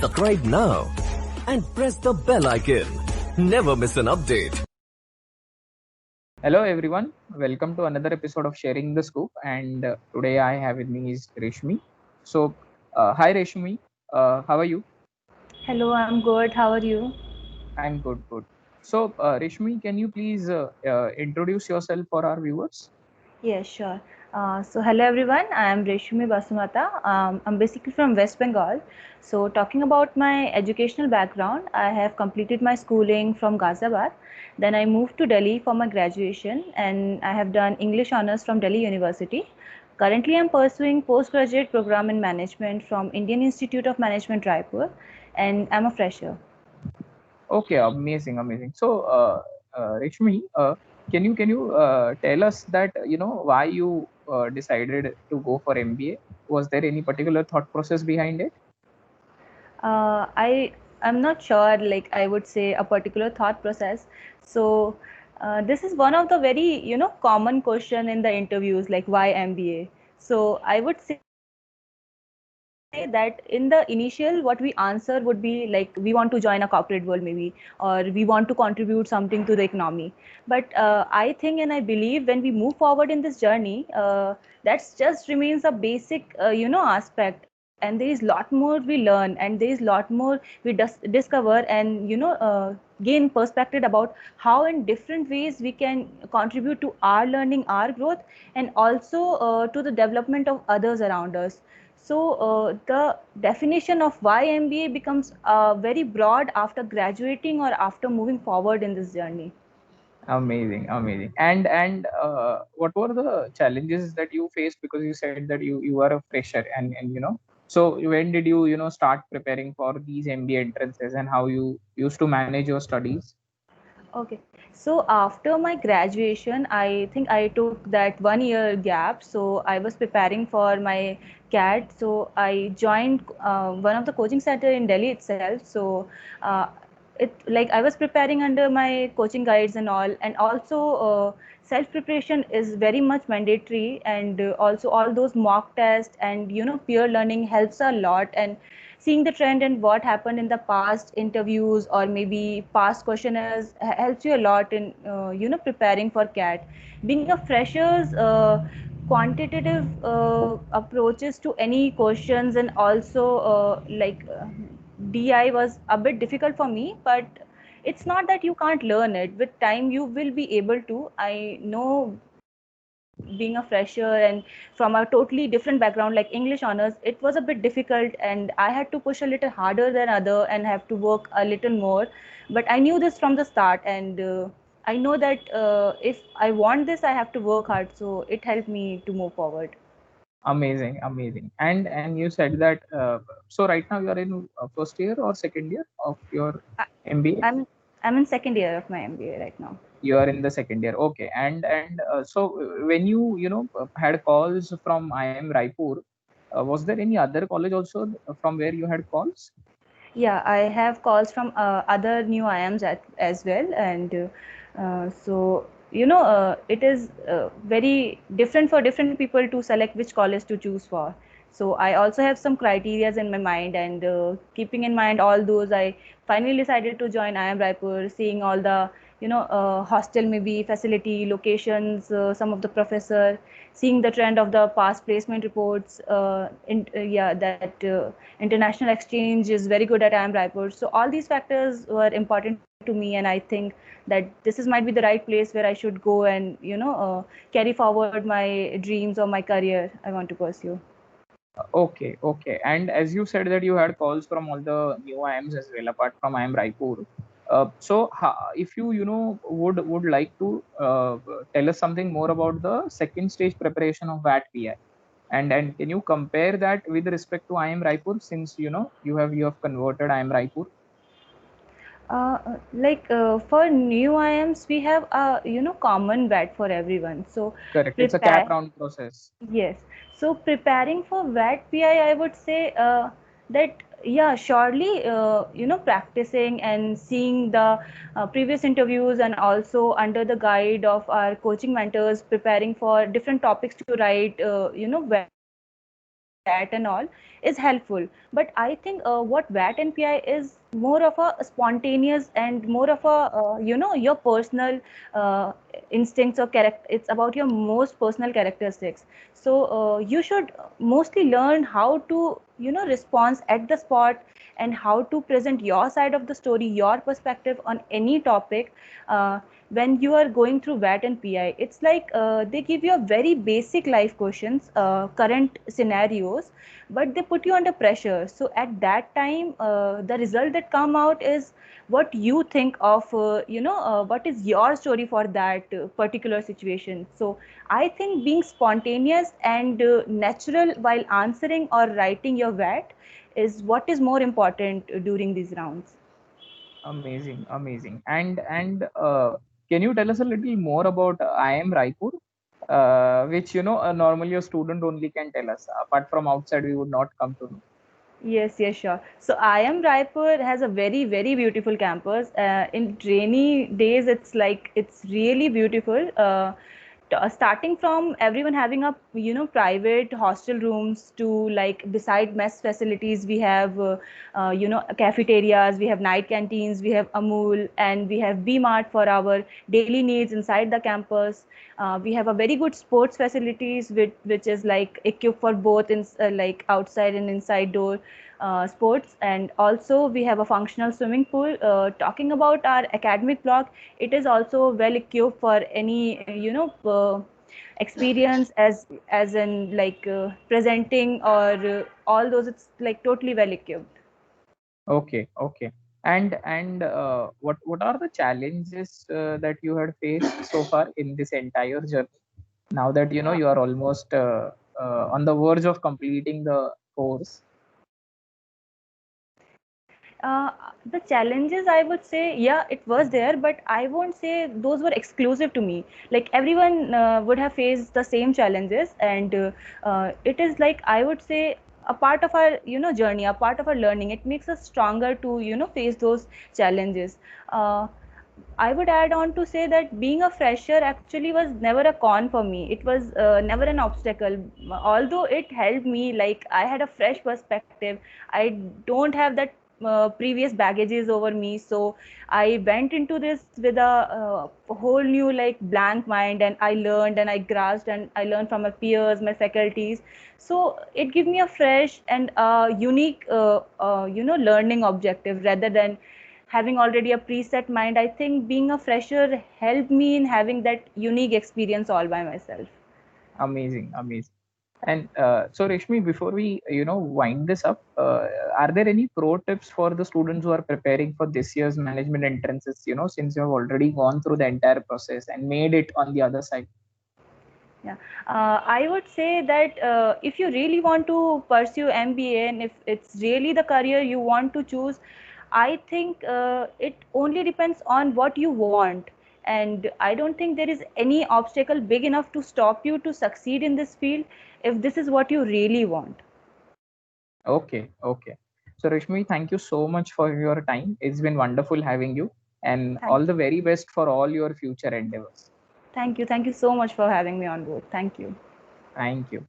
Subscribe now and press the bell icon. Never miss an update. Hello everyone, welcome to another episode of Sharing the Scoop. And today I have with me is Reshmi. So, hi Reshmi, how are you? Hello, I'm good. How are you? I'm good, good. So, Reshmi, can you please introduce yourself for our viewers? Yes, sure. Hello everyone. I am Reshmi Basumata. I'm basically from West Bengal. So, talking about my educational background, I have completed my schooling from Ghaziabad. Then I moved to Delhi for my graduation, and I have done English honors from Delhi University. Currently, I'm pursuing postgraduate program in management from Indian Institute of Management, Raipur, and I'm a fresher. Okay, amazing, amazing. So, Reshmi, can you tell us that why you decided to go for MBA? Was there any particular thought process behind it? I'm not sure, like I would say a particular thought process. So this is one of the very common question in the interviews, like why MBA. So I would say that in the initial what we answer would be like we want to join a corporate world maybe, or we want to contribute something to the economy. But I think and I believe when we move forward in this journey, that's just remains a basic aspect, and there is lot more we learn, and there is lot more we discover, and gain perspective about how in different ways we can contribute to our learning, our growth, and also to the development of others around us. So the definition of why MBA becomes very broad after graduating or after moving forward in this journey. Amazing, amazing. And what were the challenges that you faced? Because you said that you are a fresher, and so when did you start preparing for these MBA entrances, and how you used to manage your studies? Okay, so after my graduation, I think I took that 1 year gap. So I was preparing for my CAT. So I joined one of the coaching center in Delhi itself. So uh, it like I was preparing under my coaching guides and all, and also self preparation is very much mandatory, and also all those mock tests and peer learning helps a lot, and seeing the trend and what happened in the past interviews or maybe past questionnaires helps you a lot in preparing for CAT. Being a freshers, quantitative approaches to any questions, and also DI was a bit difficult for me, but it's not that you can't learn it. With time, you will be able to. I know being a fresher and from a totally different background like English honors, it was a bit difficult, and I had to push a little harder than other and have to work a little more. But I knew this from the start, and I know that if I want this, I have to work hard. So it helped me to move forward. Amazing, amazing. And you said that so right now you are in first year or second year of your I, MBA? I'm in second year of my MBA right now. You are in the second year, okay. And so when you had calls from IIM Raipur, was there any other college also from where you had calls? Yeah, I have calls from other new IIMs as well, and it is very different for different people to select which college to choose for. So I also have some criterias in my mind, and keeping in mind all those, I finally decided to join IIM Raipur, seeing all the hostel maybe facility locations, some of the professor, seeing the trend of the past placement reports. Yeah, that international exchange is very good at IIM Raipur. So all these factors were important to me, and I think that this is might be the right place where I should go and carry forward my dreams or my career I want to pursue. Okay, okay. And as you said that you had calls from all the new IIMs as well, apart from IIM Raipur. So, if you would like to tell us something more about the second stage preparation of VAT PI, and can you compare that with respect to IIM Raipur, since you have converted IIM Raipur? For new IIMs, we have a common VAT for everyone. So Correct. It's a cap prepare. round process. Yes. So preparing for VAT PI, I would say that yeah, surely practicing and seeing the previous interviews, and also under the guide of our coaching mentors, preparing for different topics to write VAT chat and all is helpful. But I think what VAT and PI is more of a spontaneous and more of a your personal uh, instincts or character. It's about your most personal characteristics. So you should mostly learn how to respond at the spot, and how to present your side of the story, your perspective on any topic. When you are going through VAT and PI, it's like they give you a very basic life questions, current scenarios, but they put you under pressure. So at that time, the result that come out is what you think of, what is your story for that particular situation. So I think being spontaneous and natural while answering or writing your VAT is what is more important during these rounds. Amazing, amazing. And can you tell us a little more about IIM Raipur, which normally a student only can tell us. Apart from outside, we would not come to know. Yes, yes, sure. So IIM Raipur has a very, very beautiful campus. In rainy days, it's really beautiful. Starting from everyone having a private hostel rooms to like beside mess facilities, we have cafeterias, we have night canteens, we have Amul, and we have B Mart for our daily needs inside the campus. We have a very good sports facilities which is like equipped for both in like outside and inside door sports. And also we have a functional swimming pool. Talking about our academic block, it is also well equipped for any experience as in like presenting or all those. It's like totally well equipped. Okay, okay. And what are the challenges that you had faced so far in this entire journey? Now that you are almost on the verge of completing the course. uh, the challenges, I would say, yeah, it was there, but I won't say those were exclusive to me. Like everyone would have faced the same challenges, and it is like, I would say, a part of our journey, a part of our learning. It makes us stronger to face those challenges. uh, I would add on to say that being a fresher actually was never a con for me. It was never an obstacle. Although it helped me, like I had a fresh perspective. I don't have that previous baggages over me. So I went into this with a whole new like blank mind, and I learned and I grasped and I learned from my peers, my faculties. So it gave me a fresh and unique, learning objective rather than having already a preset mind. I think being a fresher helped me in having that unique experience all by myself. Amazing, amazing. And so, Reshmi, before we wind this up, are there any pro tips for the students who are preparing for this year's management entrances? Since you have already gone through the entire process and made it on the other side. Yeah, I would say that if you really want to pursue MBA, and if it's really the career you want to choose, I think it only depends on what you want. And I don't think there is any obstacle big enough to stop you to succeed in this field if this is what you really want. Okay, okay. So, Reshmi, thank you so much for your time. It's been wonderful having you, and Thank all the very best for all your future endeavors. Thank you. Thank you so much for having me on board. Thank you. Thank you.